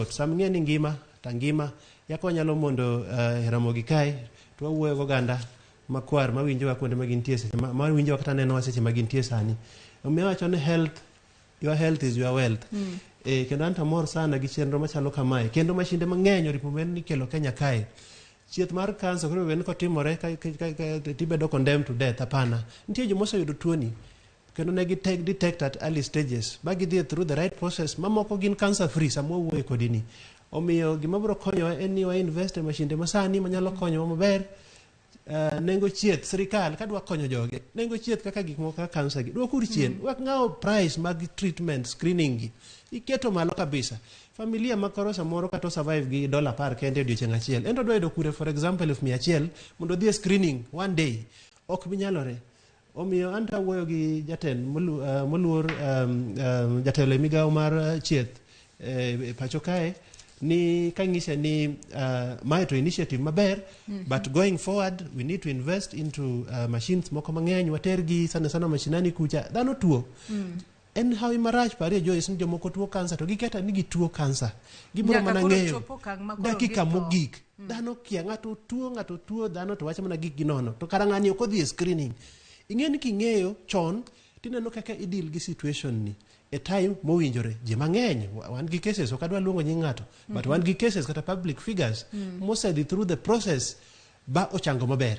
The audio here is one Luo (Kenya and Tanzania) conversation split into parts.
Sam ng'eni ngima tangima yako nyalo mondo Ramogi kae to wawuoyo go ganda makwar mawinjo kuonde magintie seche mawinjo kata neno seche magintie sani. Omiyo wacho ni your health is your wealth. Kendo anta mor sana gi chenro machalo kamae kendo mashinde mang'eny oripomen ni kelo Kenya kae. Chieth mar cancer koro wen kotimore tibedo condemned to death apana. Nitie joma oseyudo tuoni kendo ne detect at early stages ba gidhi through the right process mamoko gin cancer free samo wuoye kodini. Omiyo gima biro konyo en ni wa invest e mashinde masani manyalo konyo maber. Nengo chieth sirikal kadwa konyo joge nengo chieth kaka gik moko kaka cancer gi dwoko chien wak ngao price mag treatment screening gi iketo malo kabisa. Familia makoro samoro kato survive gi $10 kende odiochieng' achiel endo doedo kure for example 100 mondo dhi screening one day ok binyalore. Omiyo anta wuoyo gi jatend moluor jatelo migawo mar chieth pacho kae ni kang'ise ni mae to initiative maber but going forward we need to invest into machines moko mang'eny watergi sana mashinani kucha dhano tuo en hawi marach pare Joyce ni jomoko tuo cancer to giketa ni gituo cancer gibiro mana ng'eyo dakika mogik dhano kia ng'ato tuo dhano to wacho mana gik ginono to kara ng'ani ok odhi screening ing'eni king'eyo chon tineno kaka idil gi situation ni a time mowinjore je mang'eny wan gi cases ok adwa luongo nying ng'ato but wan gi cases kata public figures mosedhi through the process ba ochango maber.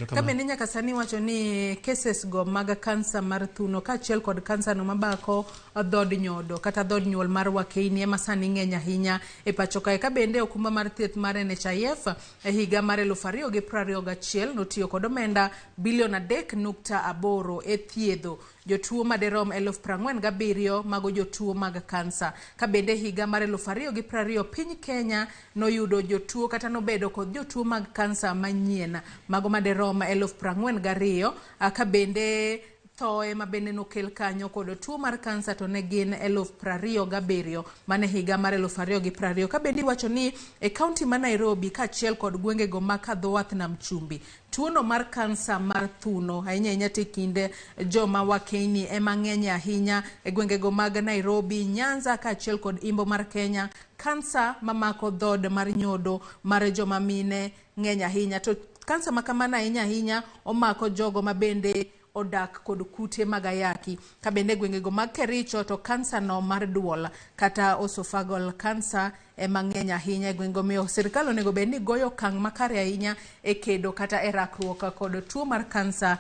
Kabe ni nyaka sani wacho ni cases go mag cancer mar thuno ka chiel kod cancer no mabako dhod nyodo kata dhod nyuol mar wakeini ema sani ng'eny ahinya e pacho kae. Ka bende okumba mar thieth mar NHIF e higa mar 2021 notiyo kod omenda bilion 3.8 e thiedho jotuo maderom 47,000 mago jotuo mag kansa. Ka bende higa mar 2020 piny Kenya noyudo jotuo kata nobedo kod jotuo mag kansa manyien mago maderom 42,000. Ka bende thoe mabende nokel kanyo kod tuo mar kansa to ne gin 27,000 mane higa mar 2020. Ka bende wacho ni e kaunti ma Nairobi ka chiel kod gwenge go makadho wath nam chumbi tuono mar kansa mar thuno ahinya kinde joma wakeini ema ng'eny ahinya e gwenge go mag Nairobi, Nyanza ka chiel kod Imbo mar Kenya. Kansa mamako dhod mar nyodo mar joma mine ng'eny ahinya to kansa makamana ahinya omako jogo mabende odak kod kute magayaki. Ka bende gwenge go mag Kericho to kansa no mar duol kata esophageal cancer e mang'eny ahinya e gwenge go. Miyo sirkal onego bed ni goyo kang' makare ahinya e kedo kata e rakruok kod tuo mar kansa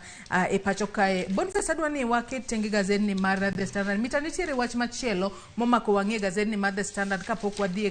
e pacho kae. Boniface adwa ni waket tenge gazedni mar The Standard. Mita nitiere wach machielo momako wang'e gazedni mar The Standard kapok wadhi